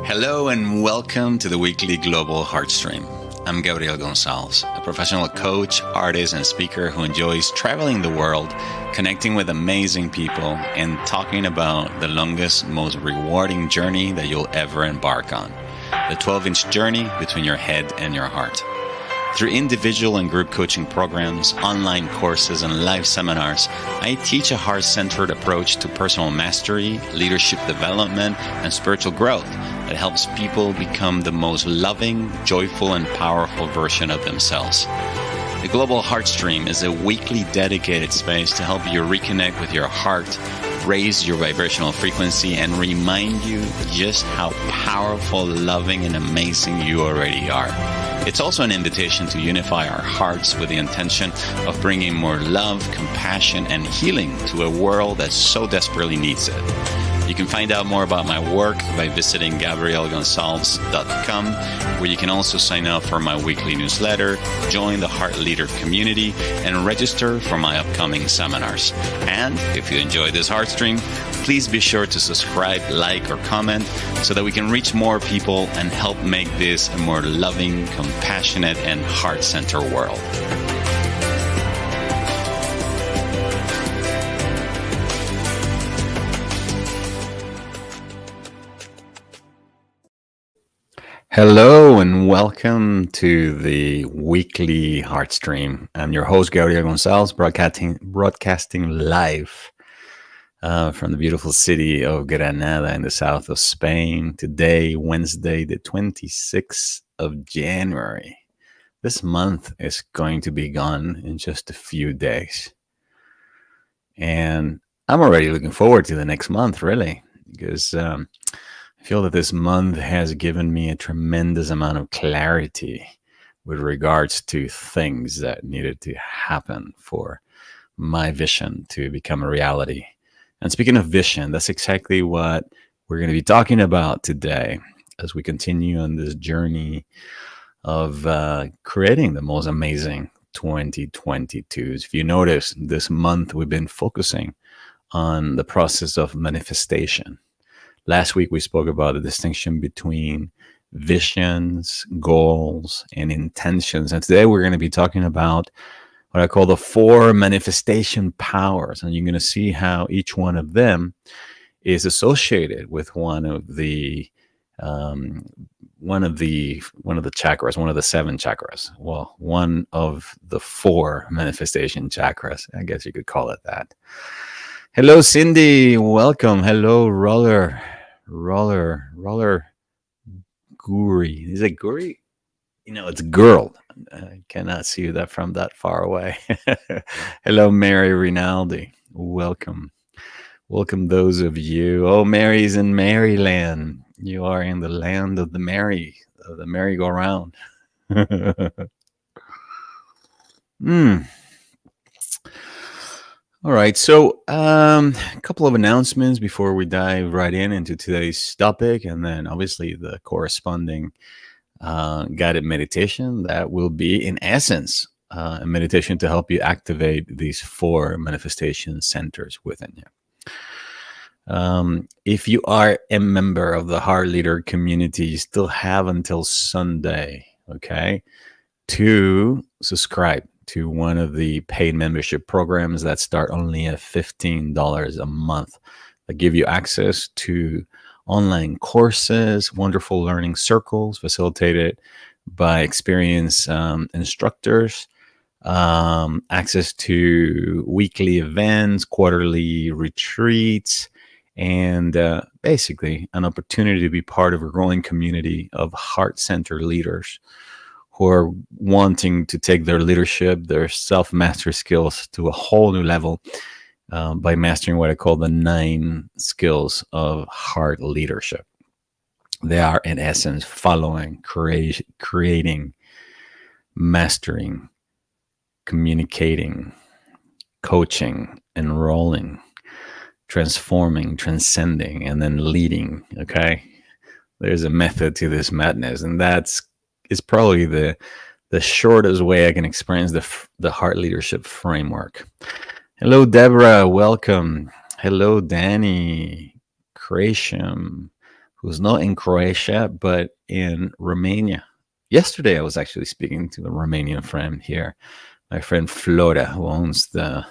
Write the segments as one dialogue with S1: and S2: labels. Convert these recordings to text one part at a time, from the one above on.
S1: Hello and welcome to the weekly Global Heartstream. I'm Gabriel Gonzalez, a professional coach, artist, and speaker who enjoys traveling the world, connecting with amazing people, and talking about the longest, most rewarding journey that you'll ever embark on, the 12-inch journey between your head and your heart. Through individual and group coaching programs, online courses, and live seminars, I teach a heart-centered approach to personal mastery, leadership development, and spiritual growth that helps people become the most loving, joyful, and powerful version of themselves. The Global Heartstream is a weekly dedicated space to help you reconnect with your heart, raise your vibrational frequency, and remind you just how powerful, loving, and amazing you already are. It's also an invitation to unify our hearts with the intention of bringing more love, compassion, and healing to a world that so desperately needs it. You can find out more about my work by visiting gabrielgonzalez.com, where you can also sign up for my weekly newsletter, join the Heart Leader community, and register for my upcoming seminars. And if you enjoy this Heartstream, please be sure to subscribe, like, or comment so that we can reach more people and help make this a more loving, compassionate, and heart-centered world. Hello and welcome to the weekly Heartstream. I'm your host, Gabriel Gonzalez, broadcasting live from the beautiful city of Granada in the south of Spain. Today, Wednesday, the 26th of January. This month is going to be gone in just a few days. And I'm already looking forward to the next month, really, because I feel that this month has given me a tremendous amount of clarity with regards to things that needed to happen for my vision to become a reality. And speaking of vision, that's exactly what we're going to be talking about today as we continue on this journey of creating the most amazing 2022. If you notice, this month we've been focusing on the process of manifestation. Last week, we spoke about the distinction between visions, goals, and intentions. And today, we're going to be talking about what I call the 4 manifestation powers. And you're going to see how each one of them is associated with one of the chakras, one of the 7 chakras. Well, one of the 4 manifestation chakras. I guess you could call it that. Hello, Cindy. Welcome. Hello, Roller Guri. Is it Guri? It's girl. I cannot see that from that far away. Hello, Mary Rinaldi. Welcome those of you. Oh, Mary's in Maryland. You are in the land of the merry-go-round. All right, so a couple of announcements before we dive right into today's topic, and then obviously the corresponding guided meditation that will be, in essence, a meditation to help you activate these 4 manifestation centers within you. If you are a member of the Heart Leader community, you still have until Sunday, okay, to subscribe to one of the paid membership programs that start only at $15 a month, that give you access to online courses, wonderful learning circles facilitated by experienced instructors, access to weekly events, quarterly retreats, and basically an opportunity to be part of a growing community of heart-centered leaders who are wanting to take their leadership, their self-mastery skills to a whole new level by mastering what I call the 9 skills of heart leadership. They are, in essence, following, creating, mastering, communicating, coaching, enrolling, transforming, transcending, and then leading, okay? There's a method to this madness, and that's is probably the shortest way I can experience the heart leadership framework. Hello, Deborah. Welcome. Hello, Danny. Creation, who's not in Croatia, but in Romania. Yesterday, I was actually speaking to a Romanian friend here, my friend Flora, who owns the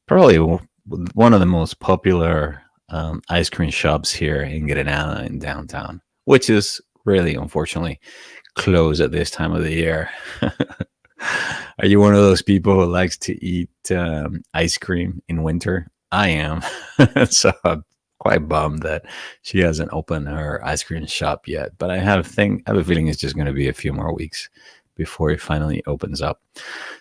S1: probably one of the most popular ice cream shops here in Granada in downtown, which is really unfortunately closed at this time of the year. Are you one of those people who likes to eat ice cream in winter? I am. So I'm quite bummed that she hasn't opened her ice cream shop yet. But I have a feeling it's just going to be a few more weeks before it finally opens up.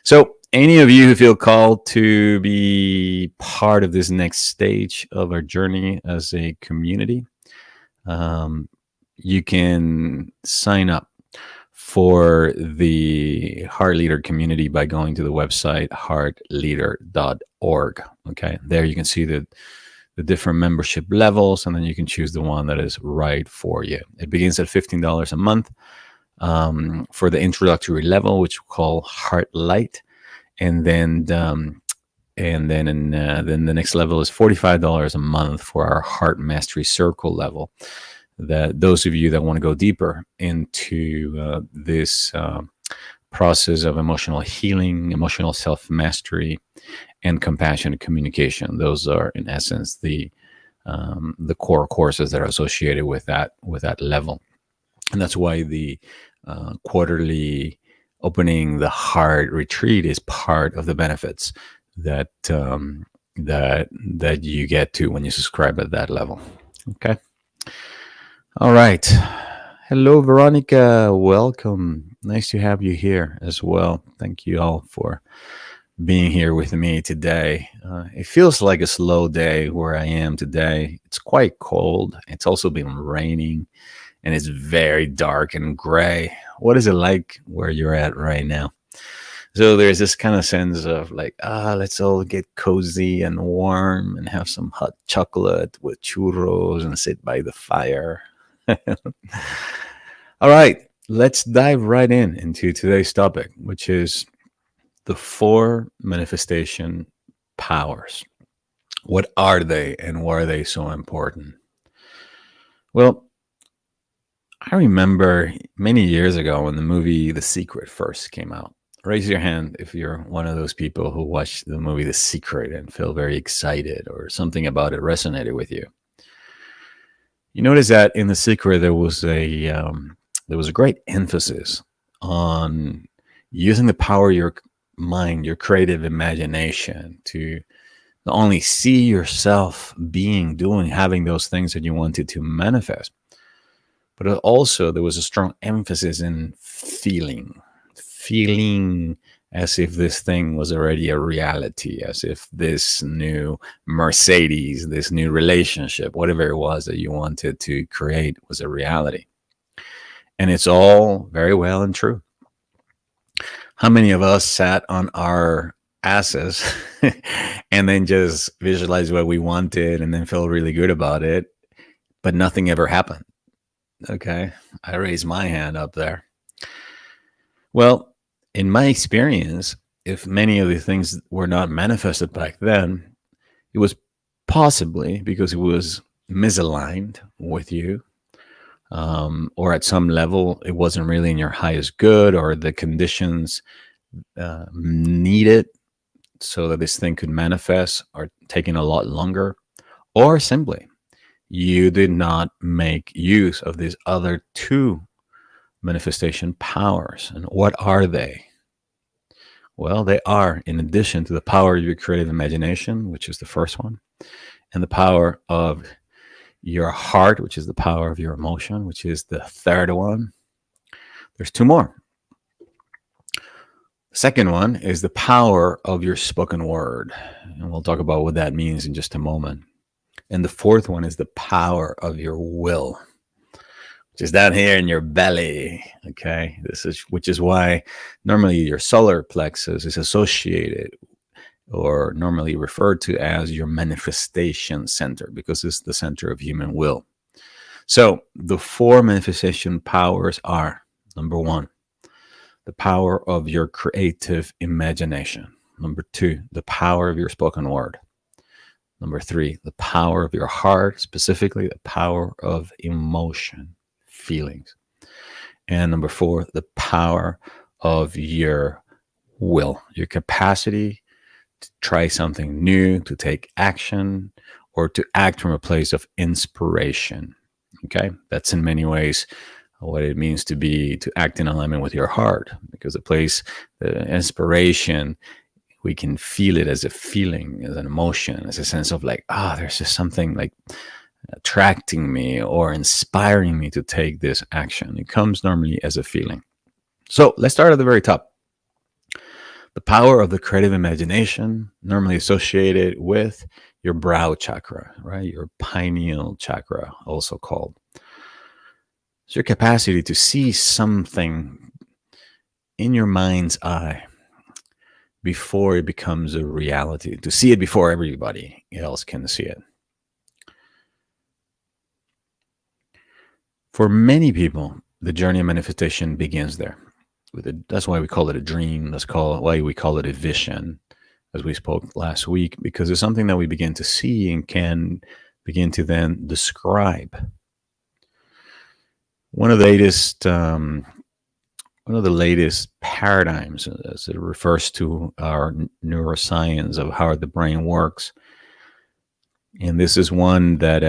S1: So any of you who feel called to be part of this next stage of our journey as a community, you can sign up for the Heart Leader community by going to the website heartleader.org. Okay, there you can see the different membership levels, and then you can choose the one that is right for you. It begins at $15 a month for the introductory level, which we call Heart Light, and then the next level is $45 a month for our Heart Mastery Circle level. That those of you that want to go deeper into this process of emotional healing, emotional self-mastery, and compassionate communication, those are in essence the core courses that are associated with that level. And that's why the quarterly opening the heart retreat is part of the benefits that that you get to when you subscribe at that level. Okay. All right. Hello, Veronica. Welcome. Nice to have you here as well. Thank you all for being here with me today. It feels like a slow day where I am today. It's quite cold. It's also been raining, and it's very dark and gray. What is it like where you're at right now? So there's this kind of sense of like, let's all get cozy and warm and have some hot chocolate with churros and sit by the fire. All right, let's dive right into today's topic, which is the 4 manifestation powers. What are they, and why are they so important? Well, I remember many years ago when the movie The Secret first came out. Raise your hand if you're one of those people who watched the movie The Secret and feel very excited or something about it resonated with you. You notice that in The Secret there was a great emphasis on using the power of your mind, your creative imagination, to not only see yourself doing, having those things that you wanted to manifest, but also there was a strong emphasis in feeling as if this thing was already a reality, as if this new Mercedes, this new relationship, whatever it was that you wanted to create was a reality. And it's all very well and true. How many of us sat on our asses and then just visualized what we wanted and then felt really good about it, but nothing ever happened? Okay, I raised my hand up there. Well, in my experience, if many of the things were not manifested back then, it was possibly because it was misaligned with you, or at some level it wasn't really in your highest good, or the conditions needed so that this thing could manifest are taking a lot longer, or simply you did not make use of these other 2 manifestation powers. And what are they? Well, they are, in addition to the power of your creative imagination, which is the first one, and the power of your heart, which is the power of your emotion, which is the third one, there's 2 more. The second one is the power of your spoken word. And we'll talk about what that means in just a moment. And the fourth one is the power of your will, which is down here in your belly. Okay, which is why normally your solar plexus is associated or normally referred to as your manifestation center, because it's the center of human will. So the 4 manifestation powers are: number 1, the power of your creative imagination; number 2, the power of your spoken word;
S2: Number 3, the power of your heart, specifically the power of emotion, feelings. And number 4, the power of your will, your capacity to try something new, to take action, or to act from a place of inspiration. Okay, that's in many ways what it means to act in alignment with your heart, because the inspiration, we can feel it as a feeling, as an emotion, as a sense of like, there's just something like attracting me or inspiring me to take this action. It comes normally as a feeling. So let's start at the very top. The power of the creative imagination, normally associated with your brow chakra, right? Your pineal chakra, also called. It's your capacity to see something in your mind's eye before it becomes a reality, to see it before everybody else can see it. For many people, the journey of manifestation begins there. That's why we call it a dream. That's why we call it a vision, as we spoke last week, because it's something that we begin to see and can begin to then describe. One of the latest paradigms, as it refers to our neuroscience of how the brain works, and this is one that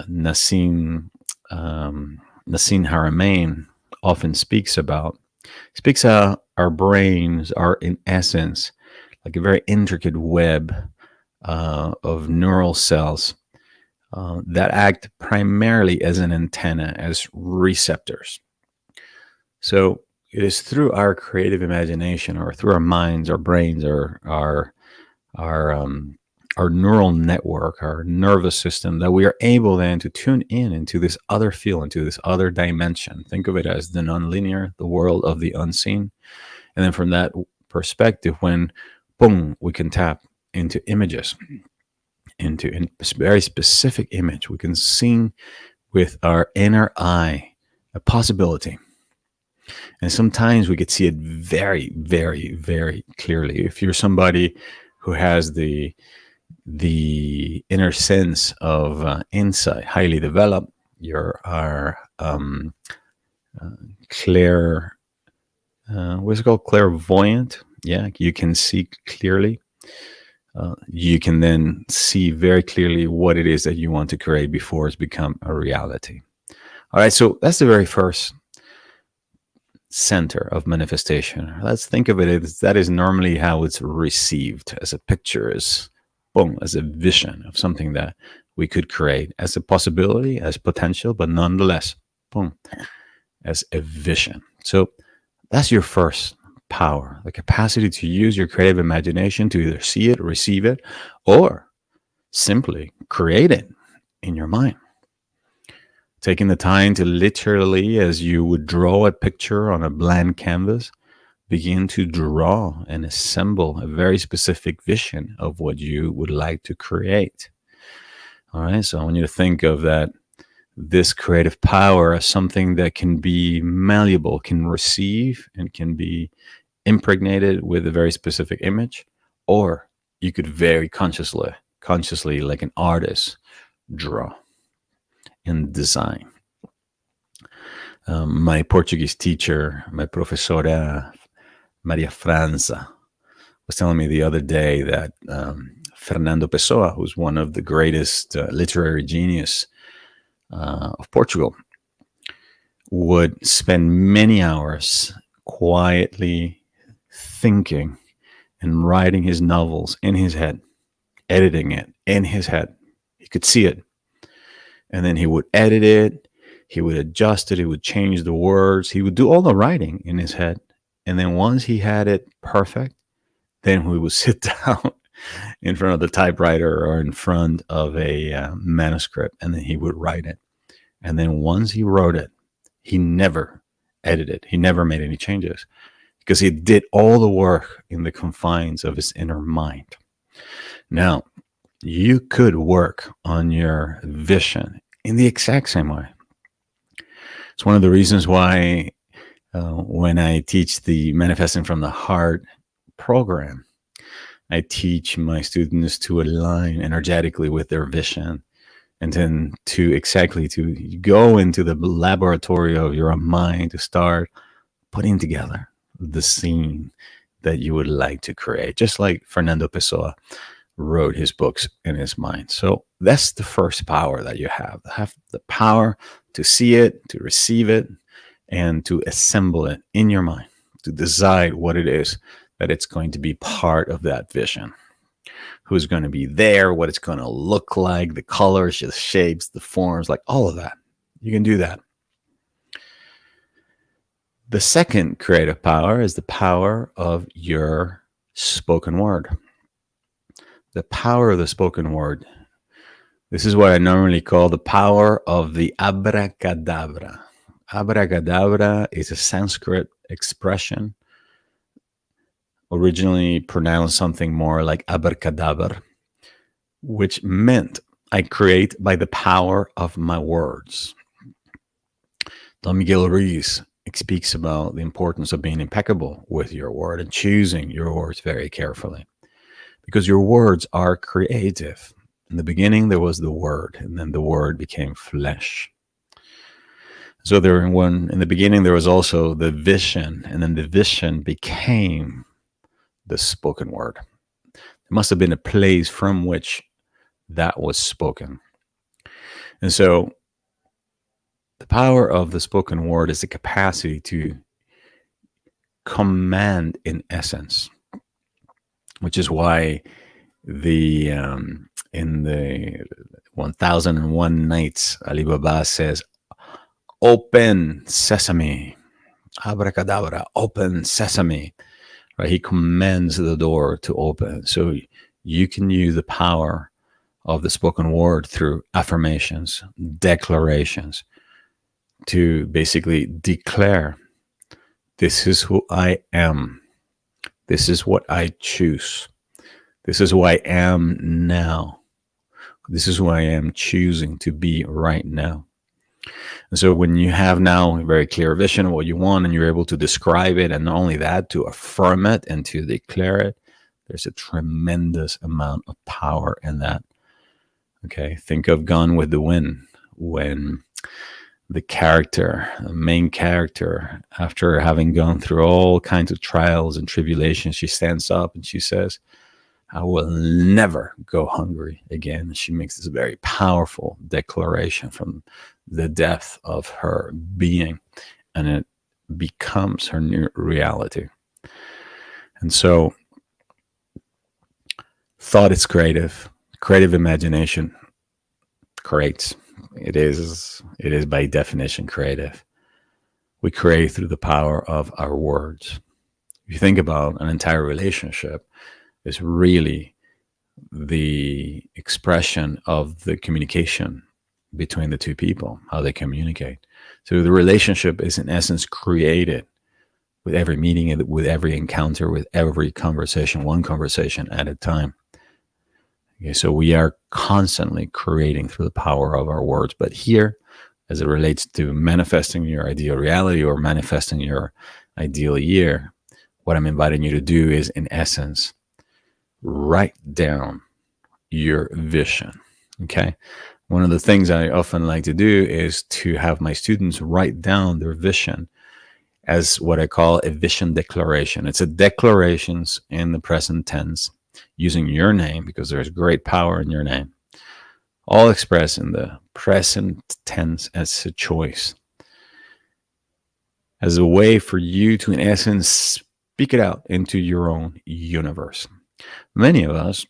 S2: Nassim Haramein often speaks about. Speaks how our brains are, in essence, like a very intricate web of neural cells that act primarily as an antenna, as receptors. So it is through our creative imagination, or through our minds, our brains, or our neural network, our nervous system, that we are able then to tune in into this other field, into this other dimension. Think of it as the nonlinear, the world of the unseen. And then from that perspective, when boom, we can tap into images, into a very specific image, we can see with our inner eye a possibility. And sometimes we could see it very, very, very clearly. If you're somebody who has the inner sense of insight highly developed, you're clair, what's it called? Clairvoyant. Yeah, you can see clearly. You can then see very clearly what it is that you want to create before it's become a reality. All right, so that's the very first center of manifestation. Let's think of it as that is normally how it's received, as a picture, as boom, as a vision of something that we could create, as a possibility, as potential, but nonetheless, boom, as a vision. So that's your first power, the capacity to use your creative imagination to either see it, receive it, or simply create it in your mind. Taking the time to literally, as you would draw a picture on a blank canvas, begin to draw and assemble a very specific vision of what you would like to create. All right, so I want you to think of that, this creative power, as something that can be malleable, can receive and can be impregnated with a very specific image, or you could very consciously, like an artist, draw and design. My Portuguese teacher, my professora Maria Franza, was telling me the other day that Fernando Pessoa, who's one of the greatest literary genius of Portugal, would spend many hours quietly thinking and writing his novels in his head, editing it in his head. He could see it. And then he would edit it, he would adjust it, he would change the words, he would do all the writing in his head. And then once he had it perfect, then we would sit down in front of the typewriter or in front of a manuscript, and then he would write it. And then once he wrote it, he never edited, he never made any changes, because he did all the work in the confines of his inner mind. Now, you could work on your vision in the exact same way. It's one of the reasons why when I teach the Manifesting from the Heart program, I teach my students to align energetically with their vision, and then to go into the laboratory of your mind to start putting together the scene that you would like to create, just like Fernando Pessoa wrote his books in his mind. So that's the first power that you have the power to see it, to receive it, and to assemble it in your mind, to decide what it is that it's going to be part of that vision, who's going to be there, what it's going to look like, the colors, the shapes, the forms, like all of that. You can do that. The second creative power is the power of your spoken word. The power of the spoken word. This is what I normally call the power of the abracadabra. Abracadabra is a Sanskrit expression, originally pronounced something more like abracadabra, which meant I create by the power of my words. Don Miguel Ruiz speaks about the importance of being impeccable with your word and choosing your words very carefully, because your words are creative. In the beginning, there was the word, and then the word became flesh. So in the beginning, there was also the vision, and then the vision became the spoken word. There must have been a place from which that was spoken. And so the power of the spoken word is the capacity to command in essence, which is why in the 1001 Nights, Ali Baba says, "Open sesame, abracadabra, open sesame." Right? He commands the door to open. So you can use the power of the spoken word through affirmations, declarations, to basically declare, this is who I am. This is what I choose. This is who I am now. This is who I am choosing to be right now. And so when you have now a very clear vision of what you want, and you're able to describe it, and not only that, to affirm it and to declare it, there's a tremendous amount of power in that. Okay, think of Gone with the Wind, when the main character, after having gone through all kinds of trials and tribulations, she stands up and she says, I will never go hungry again. She makes this very powerful declaration from the depth of her being, and it becomes her new reality. And so thought is creative imagination creates. It is by definition creative. We create through the power of our words. If you think about an entire relationship, it's really the expression of the communication between the two people, how they communicate. So the relationship is in essence created with every meeting, with every encounter, with every conversation, one conversation at a time. Okay, so we are constantly creating through the power of our words. But here, as it relates to manifesting your ideal reality or manifesting your ideal year, what I'm inviting you to do is, in essence, write down your vision. Okay. One of the things I often like to do is to have my students write down their vision as what I call a vision declaration. It's a declarations in the present tense using your name, because there's great power in your name, all expressed in the present tense as a choice, as a way for you to, in essence, speak it out into your own universe. Many of us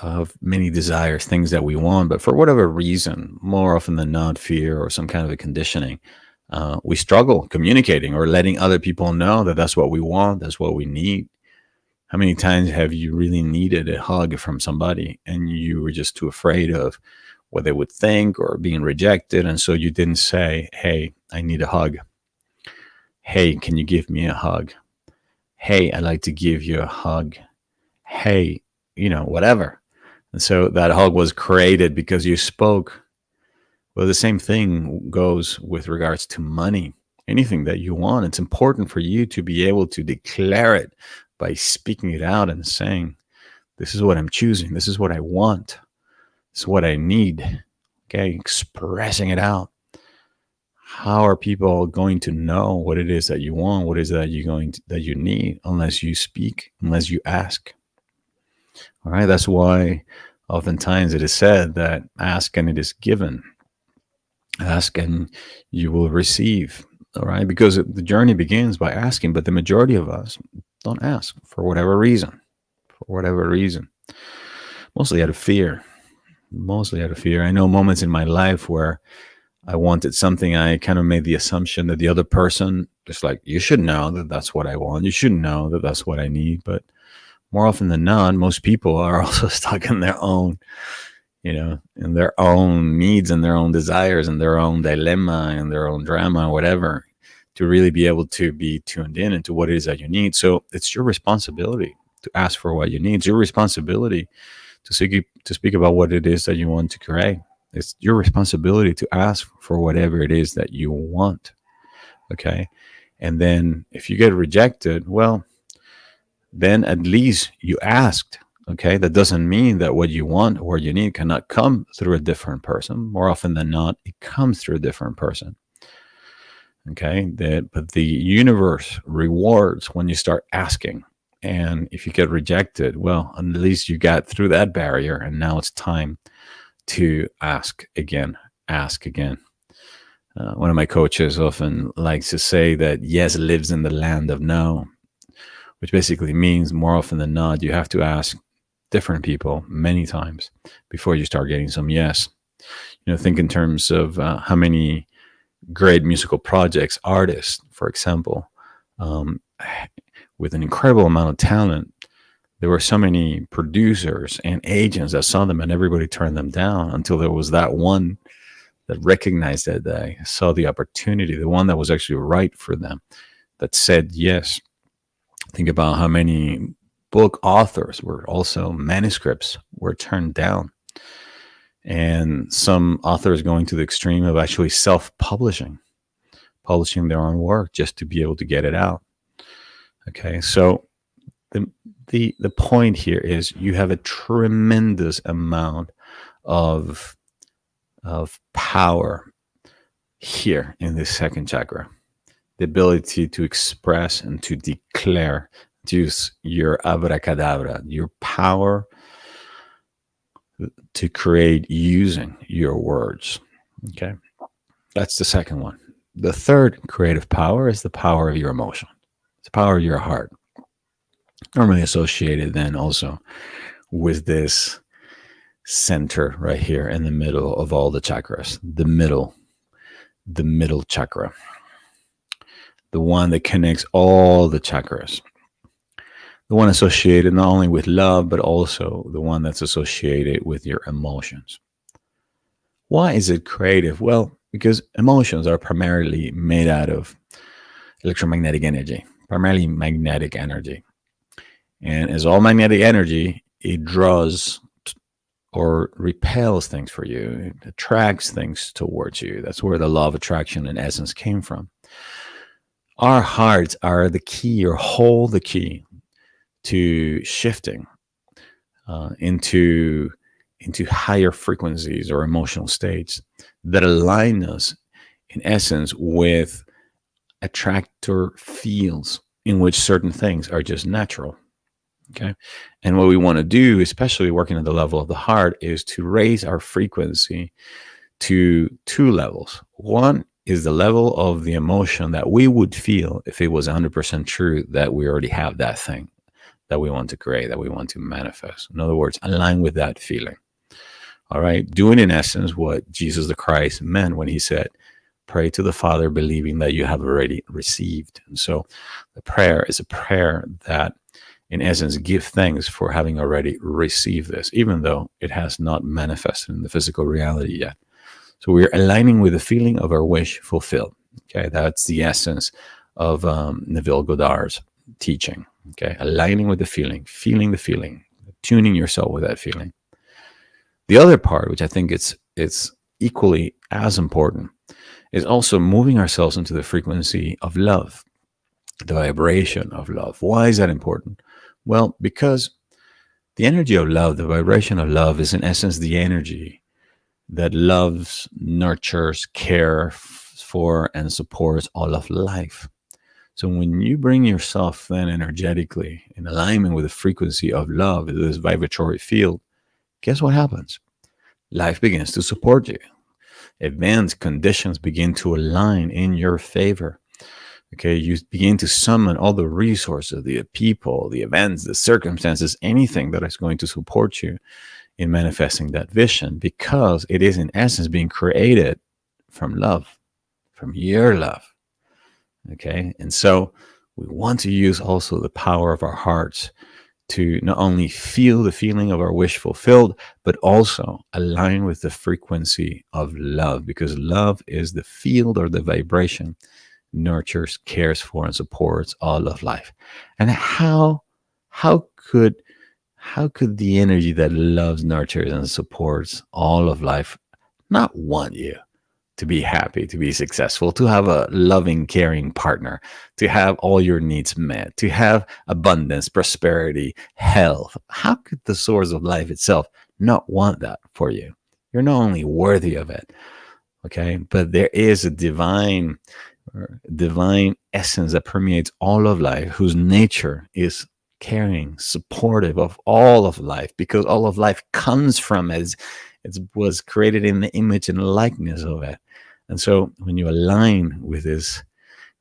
S2: have many desires, things that we want, but for whatever reason, more often than not, fear or some kind of a conditioning, we struggle communicating or letting other people know that that's what we want, that's what we need. How many times have you really needed a hug from somebody and you were just too afraid of what they would think or being rejected, and so you didn't say, hey, I need a hug. Hey, can you give me a hug? Hey, I'd like to give you a hug. Hey, whatever. And so that hug was created because you spoke. Well, the same thing goes with regards to money. Anything that you want, it's important for you to be able to declare it by speaking it out and saying, this is what I'm choosing. This is what I want. This is what I need. Okay, expressing it out. How are people going to know what it is that you want? What is that that you need, unless you speak, unless you ask? All right, that's why oftentimes it is said that ask and it is given. Ask and you will receive. All right, because the journey begins by asking, but the majority of us don't ask for whatever reason. For whatever reason, mostly out of fear. Mostly out of fear. I know moments in my life where I wanted something. I kind of made the assumption that the other person is like, you should know that that's what I want. You should know that that's what I need. But more often than not, most people are also stuck in their own, in their own needs and their own desires and their own dilemma and their own drama, whatever, to really be able to be tuned in into what it is that you need. So it's your responsibility to ask for what you need. It's your responsibility to speak about what it is that you want to create. It's your responsibility to ask for whatever it is that you want. Okay. And then if you get rejected, well, then at least you asked. Okay. That doesn't mean that what you want or you need cannot come through a different person. More often than not, it comes through a different person. Okay. But the universe rewards when you start asking. And if you get rejected, well, at least you got through that barrier. And now it's time to ask again. One of my coaches often likes to say that yes lives in the land of no, which basically means more often than not, you have to ask different people many times before you start getting some yes. Think in terms of how many great musical projects, artists, for example, with an incredible amount of talent, there were so many producers and agents that saw them and everybody turned them down until there was that one that recognized that they saw the opportunity, the one that was actually right for them, that said yes. Think about how many book authors were also manuscripts were turned down. And some authors going to the extreme of actually self-publishing, publishing their own work just to be able to get it out. Okay, so the point here is you have a tremendous amount of power here in this second chakra. The ability to express and to declare, to use your abracadabra, your power to create using your words. Okay, that's the second one. The third creative power is the power of your emotion. It's the power of your heart. Normally associated then also with this center right here in the middle of all the chakras, the middle chakra, the one that connects all the chakras, the one associated not only with love, but also the one that's associated with your emotions. Why is it creative? Well, because emotions are primarily made out of electromagnetic energy, primarily magnetic energy. And as all magnetic energy, it draws or repels things for you. It attracts things towards you. That's where the law of attraction in essence came from. Our hearts are the key, or hold the key to shifting into higher frequencies or emotional states that align us in essence with attractor fields in which certain things are just natural. Okay. And what we want to do, especially working at the level of the heart, is to raise our frequency to two levels. One is the level of the emotion that we would feel if it was 100% true that we already have that thing that we want to create, that we want to manifest. In other words, align with that feeling. All right. Doing in essence what Jesus the Christ meant when he said, pray to the Father believing that you have already received. And so the prayer is a prayer that in essence give thanks for having already received this, even though it has not manifested in the physical reality yet. So we're aligning with the feeling of our wish fulfilled. Okay, that's the essence of Neville Goddard's teaching. Okay, aligning with the feeling the feeling, tuning yourself with that feeling. The other part, which I think it's equally as important, is also moving ourselves into the frequency of love, the vibration of love. Why is that important? Well, because the energy of love, the vibration of love, is in essence the energy that loves, nurtures, cares for, and supports all of life. So when you bring yourself then energetically in alignment with the frequency of love, this vibratory field, guess what happens? Life begins to support you. Events, conditions begin to align in your favor. Okay, you begin to summon all the resources, the people, the events, the circumstances, anything that is going to support you in manifesting that vision, because it is in essence being created from love, from your love. Okay, and so we want to use also the power of our hearts to not only feel the feeling of our wish fulfilled, but also align with the frequency of love, because love is the field or the vibration nurtures, cares for, and supports all of life. And how could the energy that loves, nurtures, and supports all of life not want you to be happy, to be successful, to have a loving, caring partner, to have all your needs met, to have abundance, prosperity, health? How could the source of life itself not want that for you? You're not only worthy of it, okay, but there is a divine essence that permeates all of life, whose nature is caring, supportive of all of life, because all of life comes from it was created in the image and likeness of it. And so when you align with this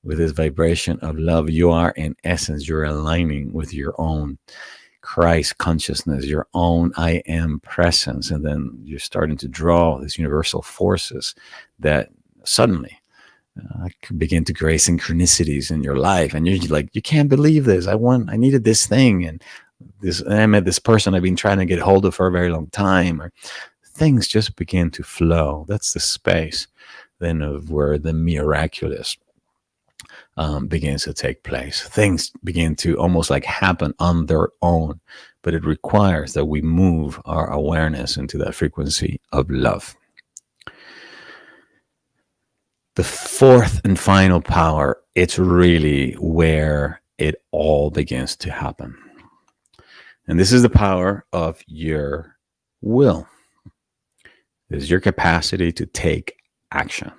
S2: vibration of love, you are in essence, you're aligning with your own Christ consciousness, your own I am presence. And then you're starting to draw these universal forces that suddenly could begin to create synchronicities in your life. And you're like, you can't believe this. I needed this thing. And I met this person I've been trying to get hold of for a very long time. Or things just begin to flow. That's the space then of where the miraculous begins to take place. Things begin to almost like happen on their own, but it requires that we move our awareness into that frequency of love. The fourth and final power, it's really where it all begins to happen. And this is the power of your will. It is your capacity to take action,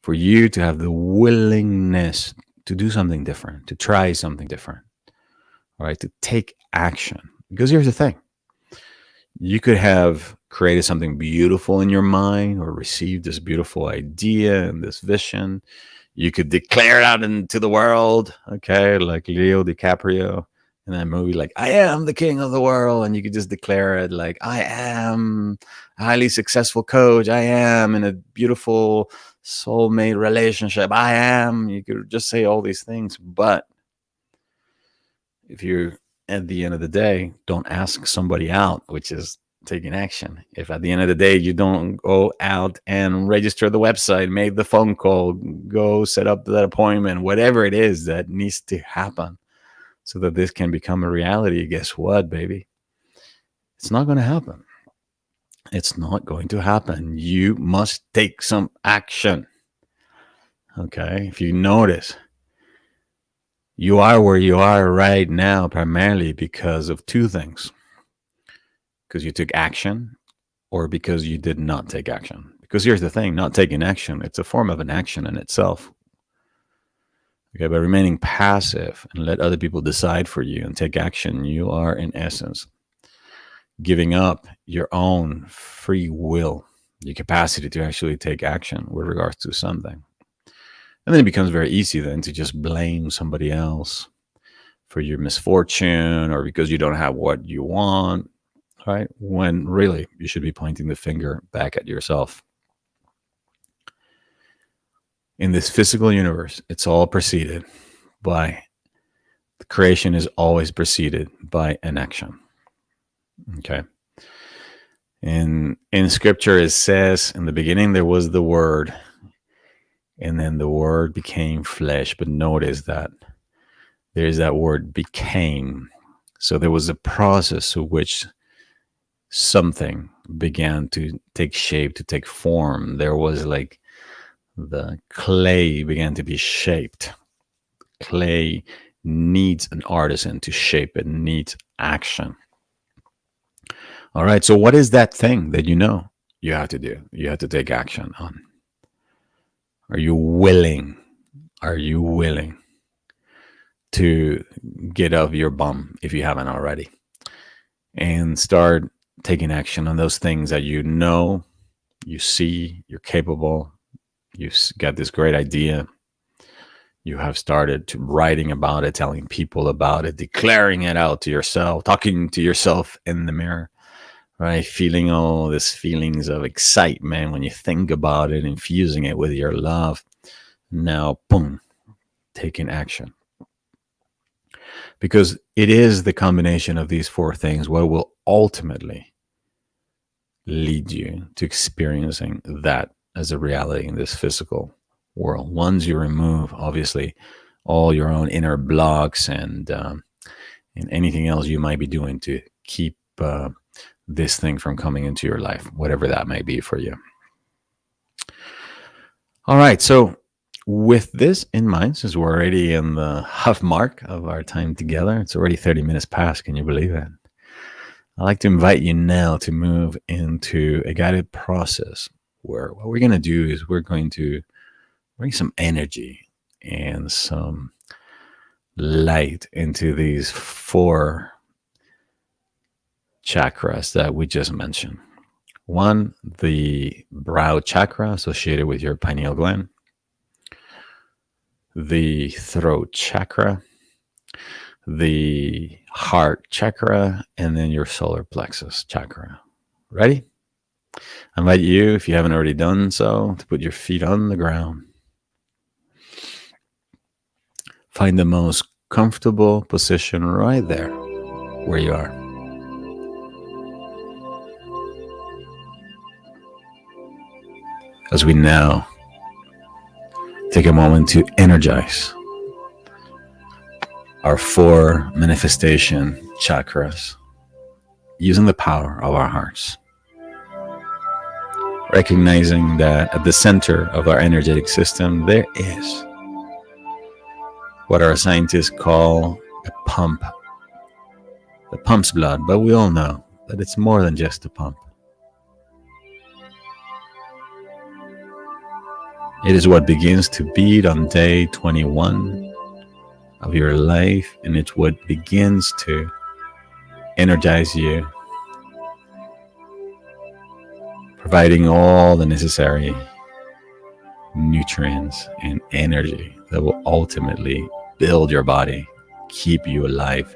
S2: for you to have the willingness to do something different, to try something different, all right, to take action. Because here's the thing. You could have created something beautiful in your mind or received this beautiful idea and this vision. You could declare it out into the world, okay, like Leo DiCaprio in that movie, like, I am the king of the world. And you could just declare it like, I am a highly successful coach. I am in a beautiful soulmate relationship. You could just say all these things. But if you, at the end of the day, don't ask somebody out, which is taking action. If at the end of the day, you don't go out and register the website, make the phone call, go set up that appointment, whatever it is that needs to happen so that this can become a reality, guess what, baby? It's not going to happen. It's not going to happen. You must take some action. Okay? If you notice, you are where you are right now primarily because of two things. Because you took action, or because you did not take action. Because here's the thing, not taking action, it's a form of an action in itself. Okay, by remaining passive and let other people decide for you and take action, you are in essence giving up your own free will, your capacity to actually take action with regards to something. And then it becomes very easy then to just blame somebody else for your misfortune or because you don't have what you want, right? When really you should be pointing the finger back at yourself. In this physical universe, it's all preceded by the creation is always preceded by an action. Okay. In scripture, it says in the beginning there was the word, and then the word became flesh. But notice that there's that word became. So there was a process through which something began to take shape, to take form. There was like the clay began to be shaped. Clay needs an artisan to shape it, needs action. All right. So, what is that thing that you have to do? You have to take action on. Are you willing? Are you willing to get off your bum if you haven't already and start taking action on those things that you see, you're capable, you've got this great idea, you have started to writing about it, telling people about it, declaring it out to yourself, talking to yourself in the mirror, right? Feeling all these feelings of excitement when you think about it, infusing it with your love. Now, boom, taking action. Because it is the combination of these four things what will ultimately lead you to experiencing that as a reality in this physical world. Once you remove, obviously, all your own inner blocks and anything else you might be doing to keep this thing from coming into your life, whatever that may be for you. All right, so with this in mind, since we're already in the half mark of our time together, it's already 30 minutes past. Can you believe it? I'd like to invite you now to move into a guided process where what we're going to do is we're going to bring some energy and some light into these four chakras that we just mentioned. One, the brow chakra associated with your pineal gland, the throat chakra, the heart chakra, and then your solar plexus chakra. Ready? I invite you, if you haven't already done so, to put your feet on the ground. Find the most comfortable position right there where you are. As we now take a moment to energize our four manifestation chakras using the power of our hearts. Recognizing that at the center of our energetic system, there is what our scientists call a pump that pumps blood, but we all know that it's more than just a pump. It is what begins to beat on day 21 of your life, and it's what begins to energize you, providing all the necessary nutrients and energy that will ultimately build your body, keep you alive,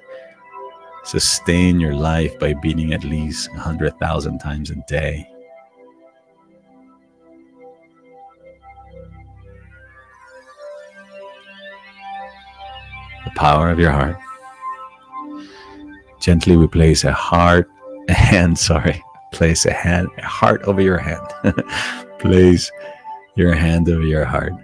S2: sustain your life by beating at least 100,000 times a day. The power of your heart. Gently we place a heart over your hand. Place your hand over your heart.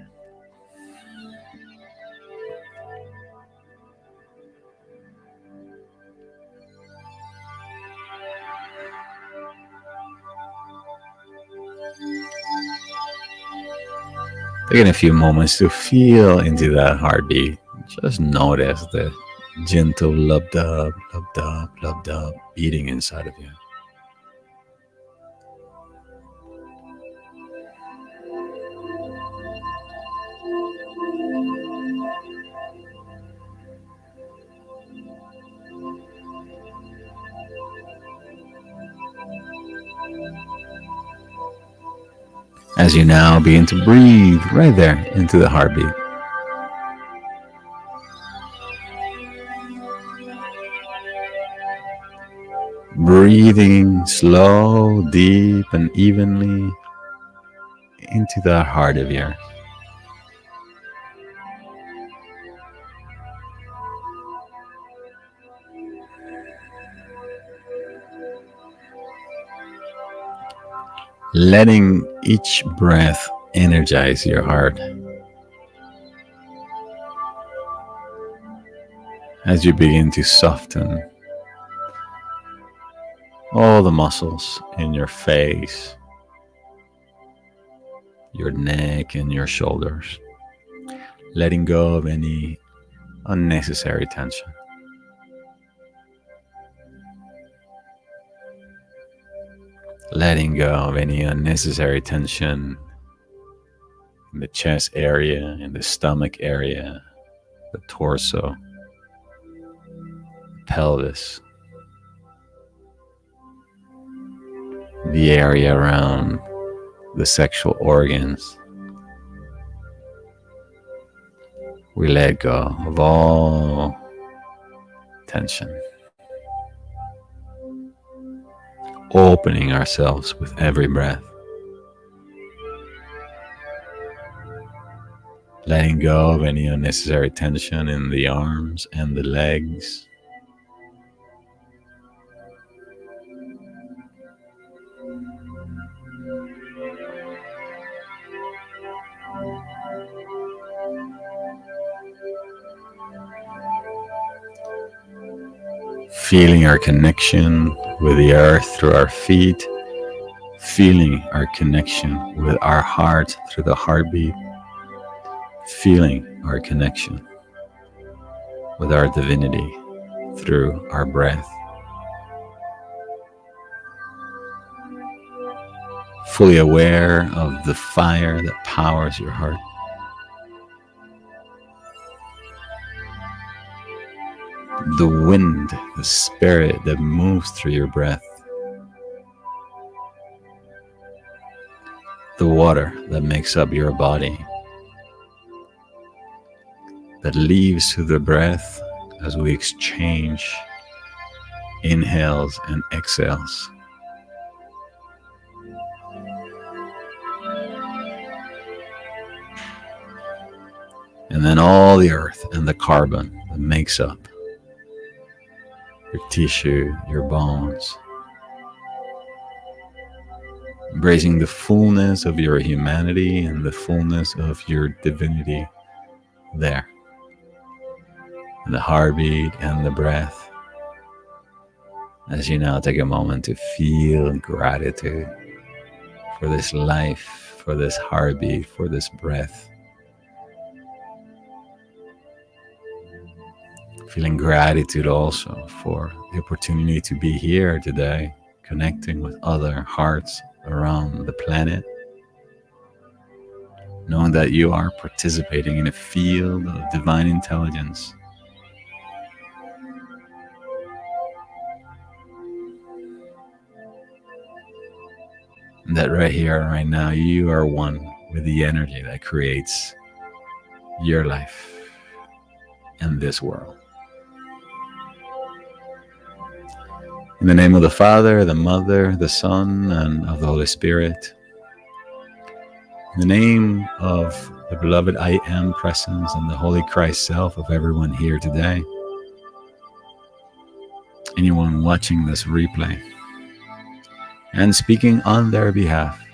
S2: Taking a few moments to feel into that heartbeat. Just notice the gentle lub-dub, lub-dub, lub-dub beating inside of you. As you now begin to breathe right there into the heartbeat. Breathing slow, deep, and evenly into the heart of yours. Letting each breath energize your heart. As you begin to soften all the muscles in your face, your neck, and your shoulders. Letting go of any unnecessary tension. Letting go of any unnecessary tension in the chest area, in the stomach area, the torso, pelvis, the area around the sexual organs. We let go of all tension, opening ourselves with every breath, letting go of any unnecessary tension in the arms and the legs. Feeling our connection with the earth through our feet, feeling our connection with our heart through the heartbeat, feeling our connection with our divinity through our breath. Fully aware of the fire that powers your heart. The wind, the spirit that moves through your breath. The water that makes up your body, that leaves through the breath as we exchange inhales and exhales. And then all the earth and the carbon that makes up your tissue, your bones. Embracing the fullness of your humanity and the fullness of your divinity there. And the heartbeat and the breath. As you now take a moment to feel gratitude for this life, for this heartbeat, for this breath. Feeling gratitude also for the opportunity to be here today, connecting with other hearts around the planet. Knowing that you are participating in a field of divine intelligence. And that right here, right now, you are one with the energy that creates your life and this world. In the name of the Father, the Mother, the Son, and of the Holy Spirit. In the name of the beloved I Am presence and the Holy Christ Self of everyone here today. Anyone watching this replay and speaking on their behalf.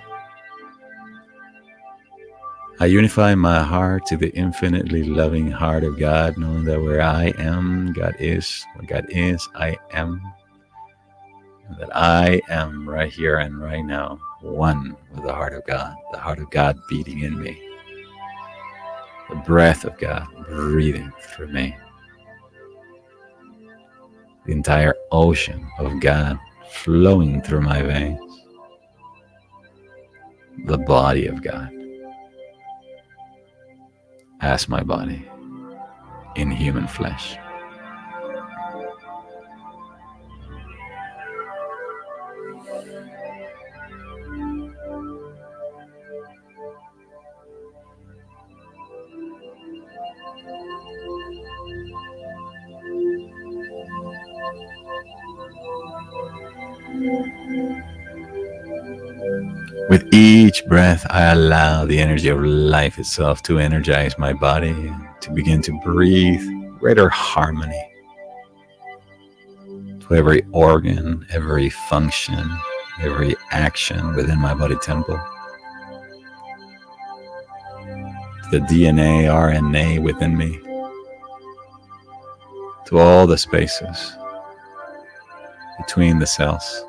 S2: I unify my heart to the infinitely loving heart of God, knowing that where I am, God is. Where God is, I am. That I am right here and right now, one with the heart of God beating in me, the breath of God breathing through me, the entire ocean of God flowing through my veins, the body of God as my body in human flesh. With each breath, I allow the energy of life itself to energize my body, to begin to breathe greater harmony to every organ, every function, every action within my body temple. To the DNA, RNA within me, to all the spaces between the cells.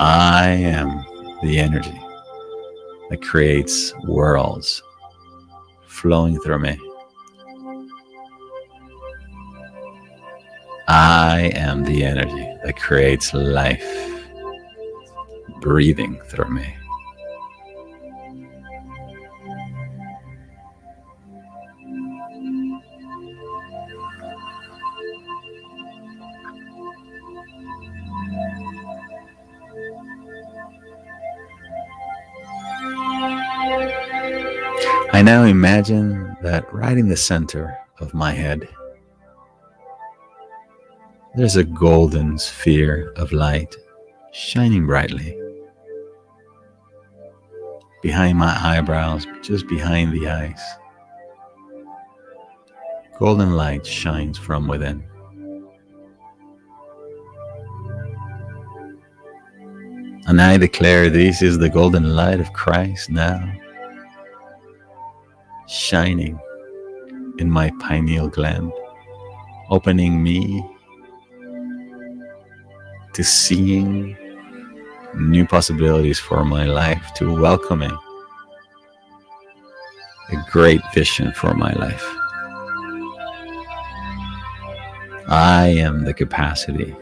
S2: I am the energy that creates worlds flowing through me. I am the energy that creates life, breathing through me. I now imagine that right in the center of my head, there's a golden sphere of light shining brightly. Behind my eyebrows, just behind the eyes, golden light shines from within. And I declare this is the golden light of Christ now, shining in my pineal gland, opening me to seeing new possibilities for my life, to welcoming a great vision for my life. I am the capacity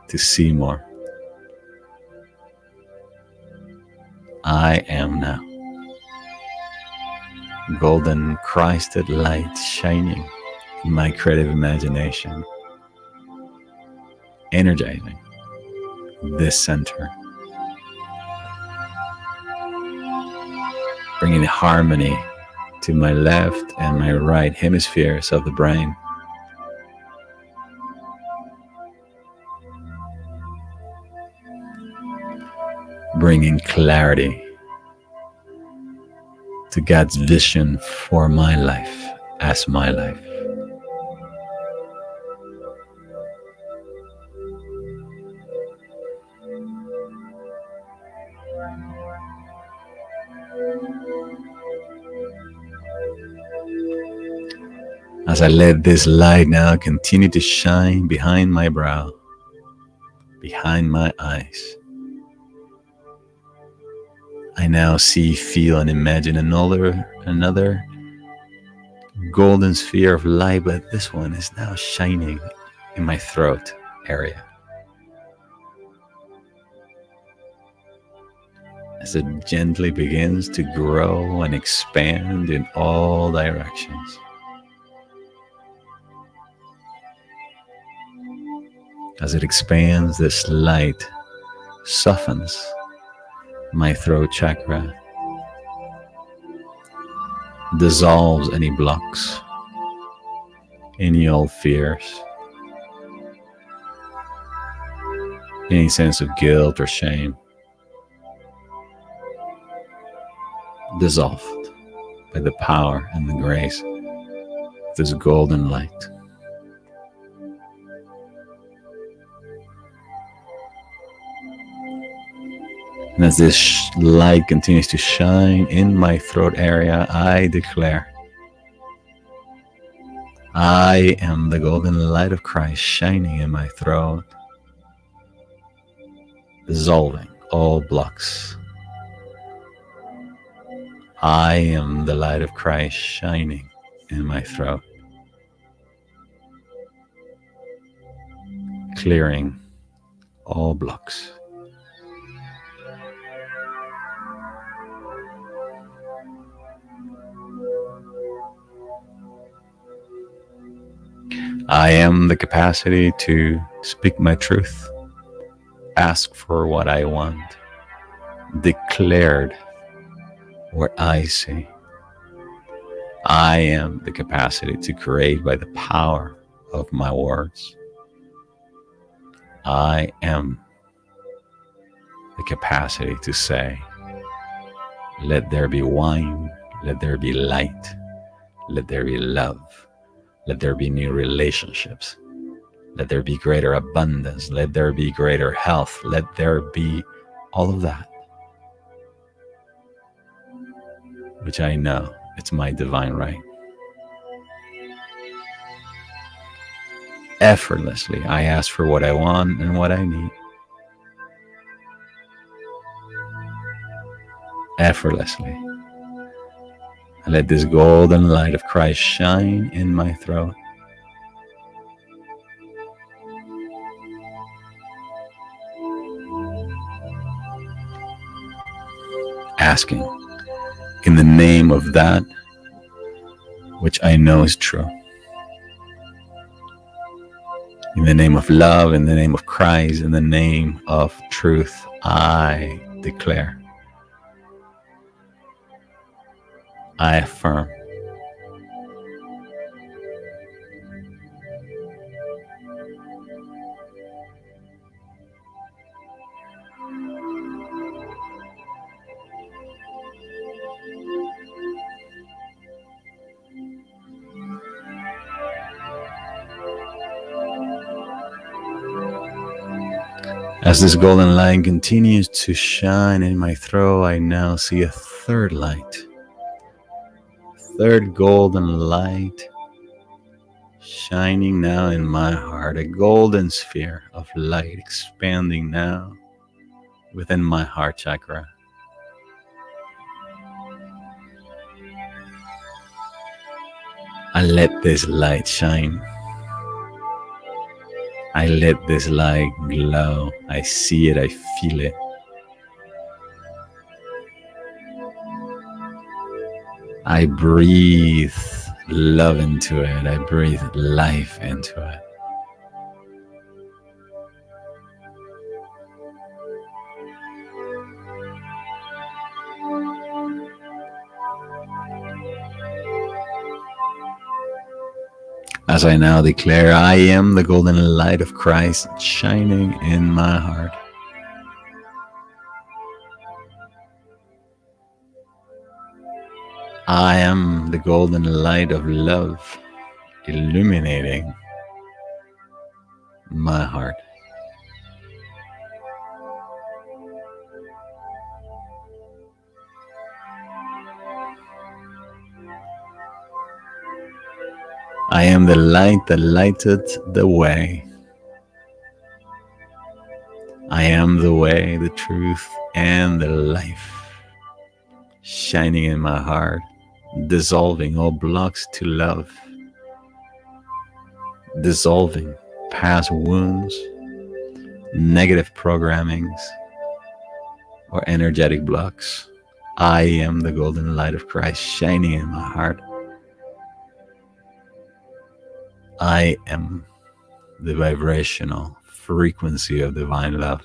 S2: to see more. I am now. Golden Christed light shining in my creative imagination, energizing this center, bringing harmony to my left and my right hemispheres of the brain. Bringing clarity to God's vision for my life as my life. As I let this light now continue to shine behind my brow, behind my eyes, I now see, feel, and imagine another golden sphere of light, but this one is now shining in my throat area. As it gently begins to grow and expand in all directions. As it expands, this light softens my throat chakra, dissolves any blocks, any old fears, any sense of guilt or shame, dissolved by the power and the grace of this golden light. And as this light continues to shine in my throat area, I declare, I am the golden light of Christ shining in my throat, dissolving all blocks. I am the light of Christ shining in my throat, clearing all blocks. I am the capacity to speak my truth, ask for what I want, declared what I see. I am the capacity to create by the power of my words. I am the capacity to say, let there be wine, let there be light, let there be love. Let there be new relationships. Let there be greater abundance. Let there be greater health. Let there be all of that, which I know it's my divine right. Effortlessly, I ask for what I want and what I need. Effortlessly, I let this golden light of Christ shine in my throat. Asking in the name of that which I know is true. In the name of love, in the name of Christ, in the name of truth, I declare, I affirm, as this golden light continues to shine in my throat, I now see a third light, third golden light shining now in my heart, a golden sphere of light expanding now within my heart chakra. I let this light shine. I let this light glow. I see it, I feel it. I breathe love into it. I breathe life into it. As I now declare, I am the golden light of Christ shining in my heart. I am the golden light of love illuminating my heart. I am the light that lighted the way. I am the way, the truth, and the life, shining in my heart, dissolving all blocks to love, dissolving past wounds, negative programmings, or energetic blocks. I am the golden light of Christ shining in my heart. I am the vibrational frequency of divine love.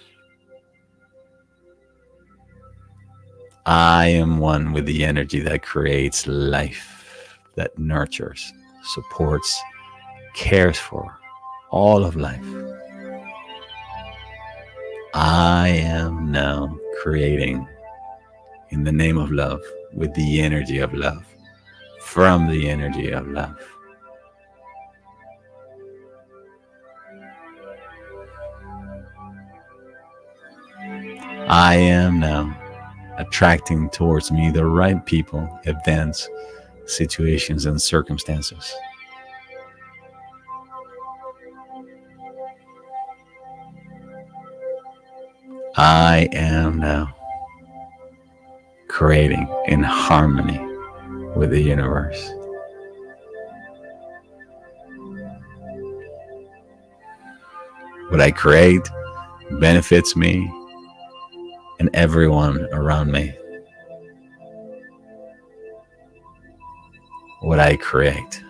S2: I am one with the energy that creates life, that nurtures, supports, cares for all of life. I am now creating in the name of love, with the energy of love, from the energy of love. I am now attracting towards me the right people, events, situations, and circumstances. I am now creating in harmony with the universe. What I create benefits me and everyone around me. What I create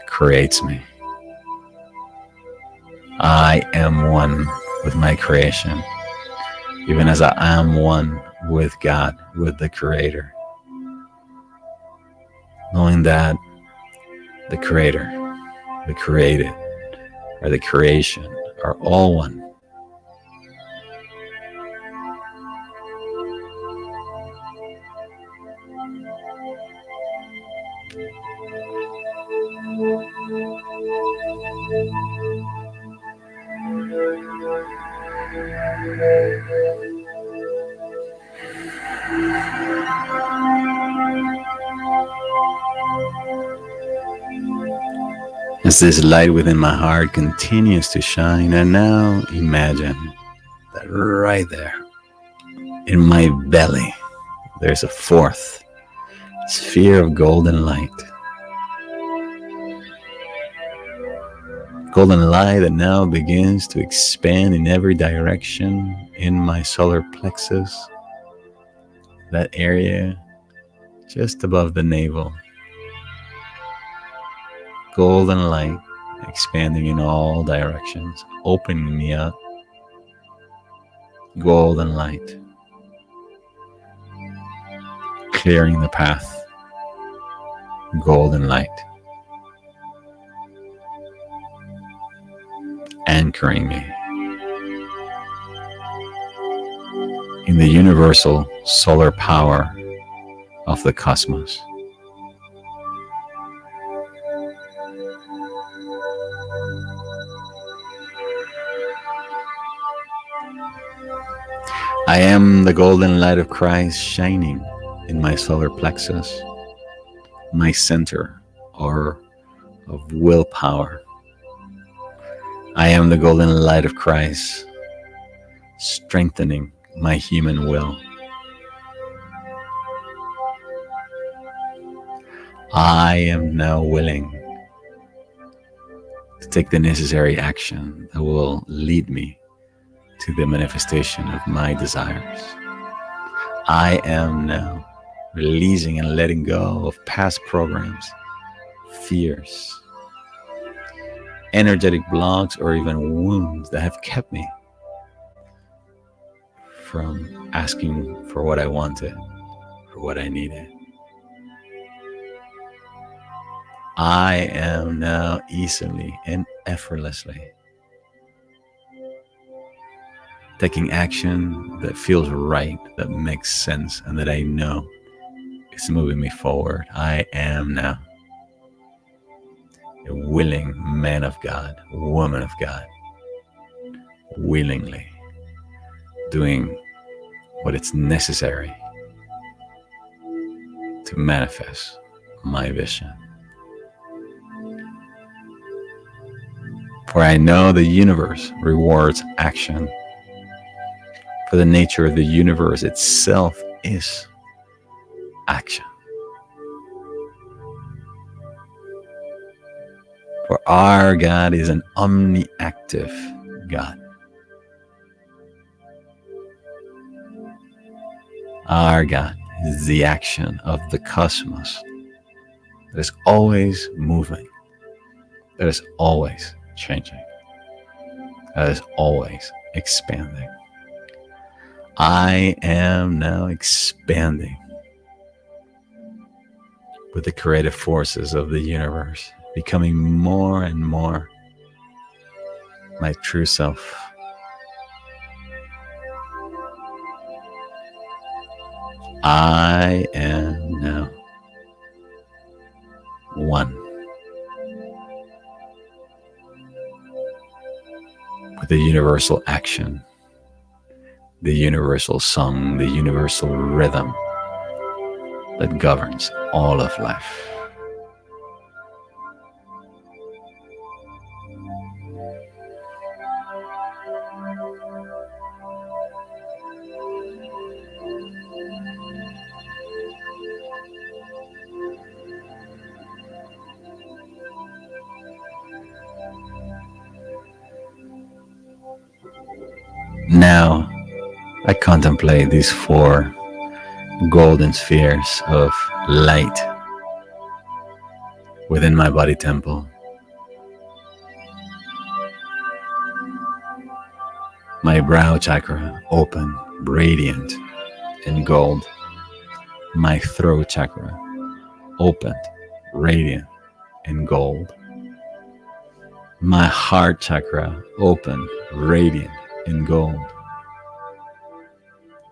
S2: creates me. I am one with my creation, even as I am one with God, with the Creator. Knowing that the Creator, the created, or the creation are all one. As this light within my heart continues to shine, I now imagine that right there in my belly, there's a fourth sphere of golden light. Golden light that now begins to expand in every direction in my solar plexus, that area just above the navel. Golden light expanding in all directions, opening me up. Golden light clearing the path. Golden light anchoring me in the universal solar power of the cosmos. I am the golden light of Christ shining in my solar plexus, my center or of willpower. I am the golden light of Christ, strengthening my human will. I am now willing to take the necessary action that will lead me to the manifestation of my desires. I am now releasing and letting go of past programs, fears, energetic blocks, or even wounds that have kept me from asking for what I wanted, for what I needed. I am now easily and effortlessly taking action that feels right, that makes sense, and that I know is moving me forward. I am now a willing man of God, woman of God, willingly doing what is necessary to manifest my vision. For I know the universe rewards action. For the nature of the universe itself is action. For our God is an omniactive God. Our God is the action of the cosmos that is always moving, that is always changing, that is always expanding. I am now expanding with the creative forces of the universe, becoming more and more my true self. I am now one with the universal action, the universal song, the universal rhythm that governs all of life. Now I contemplate these four golden spheres of light within my body temple. My brow chakra open, radiant in gold. My throat chakra opened, radiant in gold. My heart chakra open, radiant in gold.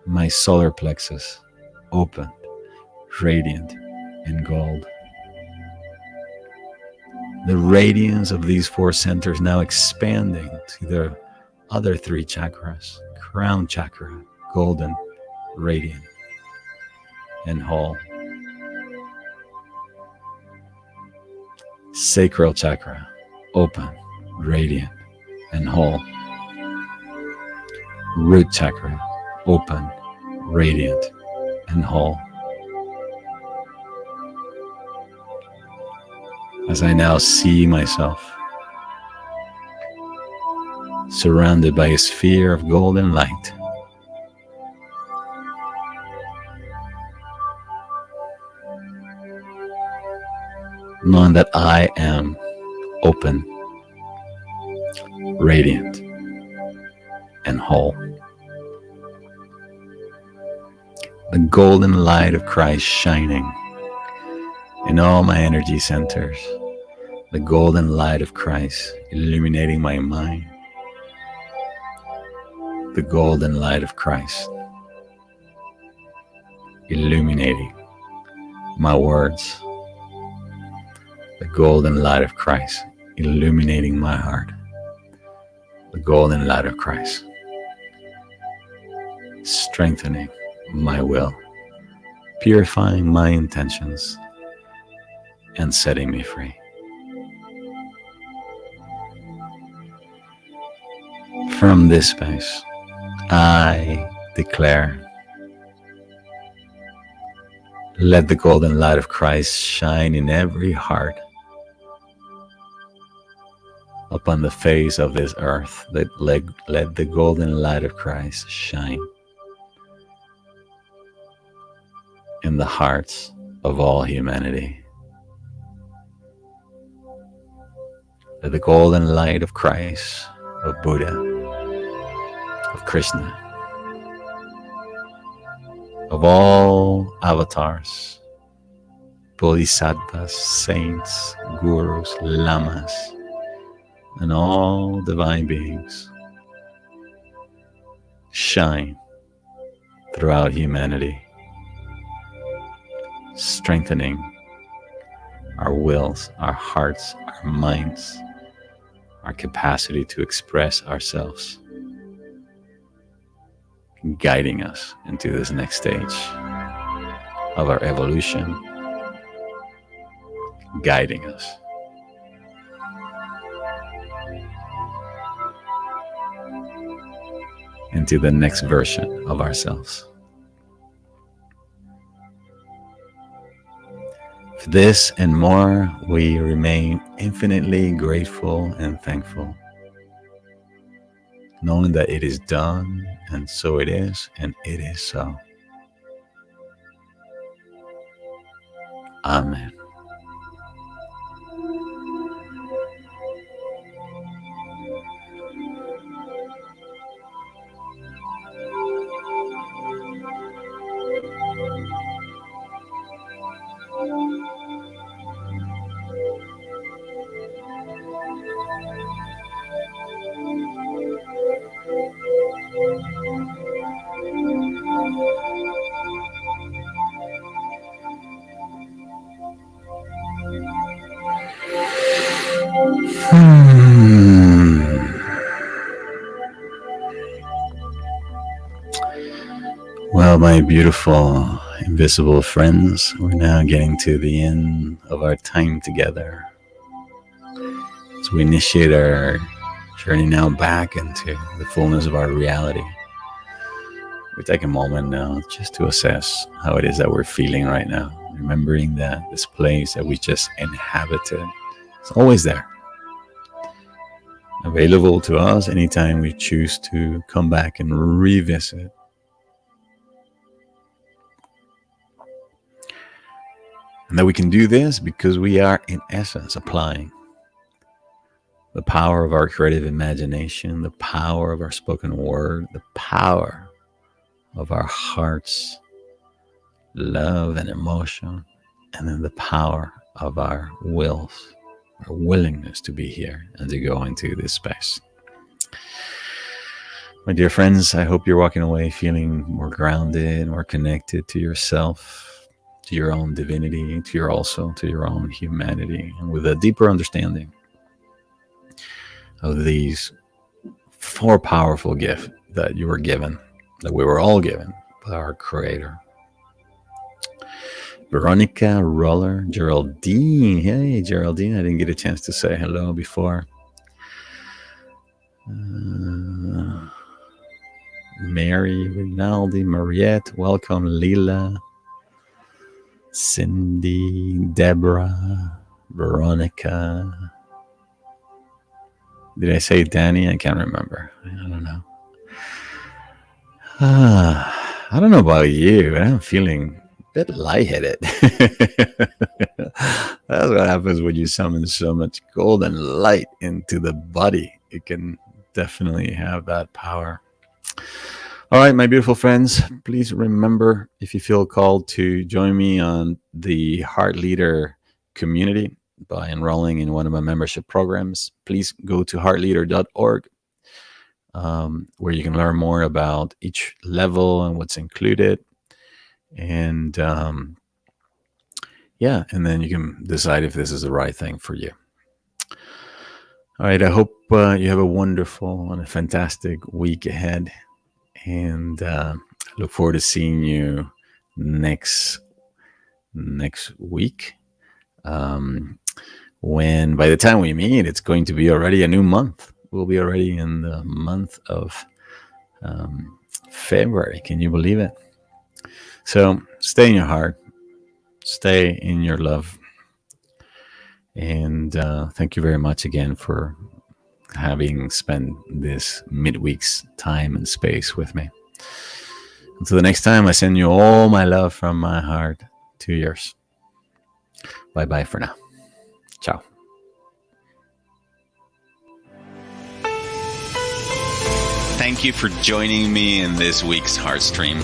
S2: My solar plexus opened, radiant in gold. The radiance of these four centers now expanding to the other three chakras. Crown chakra, golden, radiant, and whole. Sacral chakra, open, radiant, and whole. Root chakra, open, radiant, and whole. As I now see myself surrounded by a sphere of golden light, knowing that I am open, radiant, and whole. The golden light of Christ shining in all my energy centers. The golden light of Christ illuminating my mind. The golden light of Christ illuminating my words. The golden light of Christ illuminating my heart. The golden light of Christ strengthening my will, purifying my intentions, and setting me free. From this space, I declare, let the golden light of Christ shine in every heart upon the face of this earth. Let the golden light of Christ shine in the hearts of all humanity. Let the golden light of Christ, of Buddha, of Krishna, of all avatars, bodhisattvas, saints, gurus, lamas, and all divine beings shine throughout humanity, strengthening our wills, our hearts, our minds, our capacity to express ourselves, guiding us into this next stage of our evolution, guiding us into the next version of ourselves. For this and more, we remain infinitely grateful and thankful, knowing that it is done, and so it is, and it is so. Amen. Well, my beautiful invisible friends, we're now getting to the end of our time together. As we initiate our journey now back into the fullness of our reality, we take a moment now just to assess how it is that we're feeling right now, remembering that this place that we just inhabited is always there, available to us anytime we choose to come back and revisit. And that we can do this because we are, in essence, applying the power of our creative imagination, the power of our spoken word, the power of our heart's love and emotion, and then the power of our wills, our willingness to be here and to go into this space. My dear friends, I hope you're walking away feeling more grounded, more connected to yourself, to your own divinity, to your own humanity, and with a deeper understanding of these four powerful gifts that you were given, that we were all given by our Creator. Veronica, Roller, Geraldine. Hey, Geraldine, I didn't get a chance to say hello before. Mary, Rinaldi, Mariette, welcome, Lila, Cindy, Deborah, Veronica. Did I say Danny? I can't remember. I don't know. I don't know about you, but I'm feeling a bit lightheaded. That's what happens when you summon so much golden light into the body. You can definitely have that power. All right, my beautiful friends, please remember, if you feel called, to join me on the Heart Leader community by enrolling in one of my membership programs. Please go to heartleader.org, where you can learn more about each level and what's included. And and then you can decide if this is the right thing for you. All right, I hope you have a wonderful and a fantastic week ahead. And look forward to seeing you next week. When by the time we meet, it's going to be already a new month. We'll be already in the month of February. Can you believe it? So stay in your heart, stay in your love. And thank you very much again for having spent this midweek's time and space with me. Until the next time, I send you all my love from my heart to yours. Bye-bye for now. Ciao.
S1: Thank you for joining me in this week's Heartstream.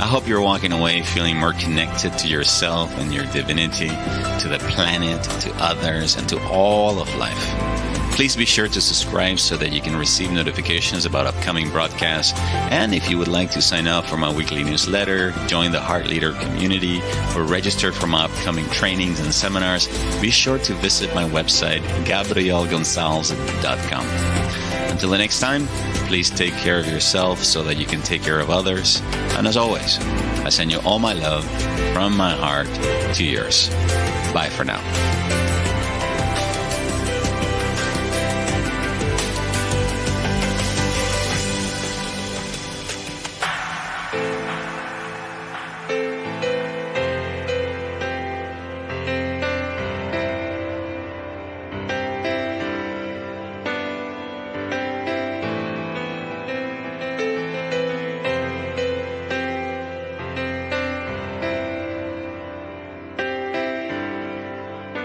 S1: I hope you're walking away feeling more connected to yourself and your divinity, to the planet, to others, and to all of life. Please be sure to subscribe so that you can receive notifications about upcoming broadcasts. And if you would like to sign up for my weekly newsletter, join the Heart Leader community, or register for my upcoming trainings and seminars, be sure to visit my website, gabrielgonzalez.com. Until the next time, please take care of yourself so that you can take care of others. And as always, I send you all my love from my heart to yours. Bye for now.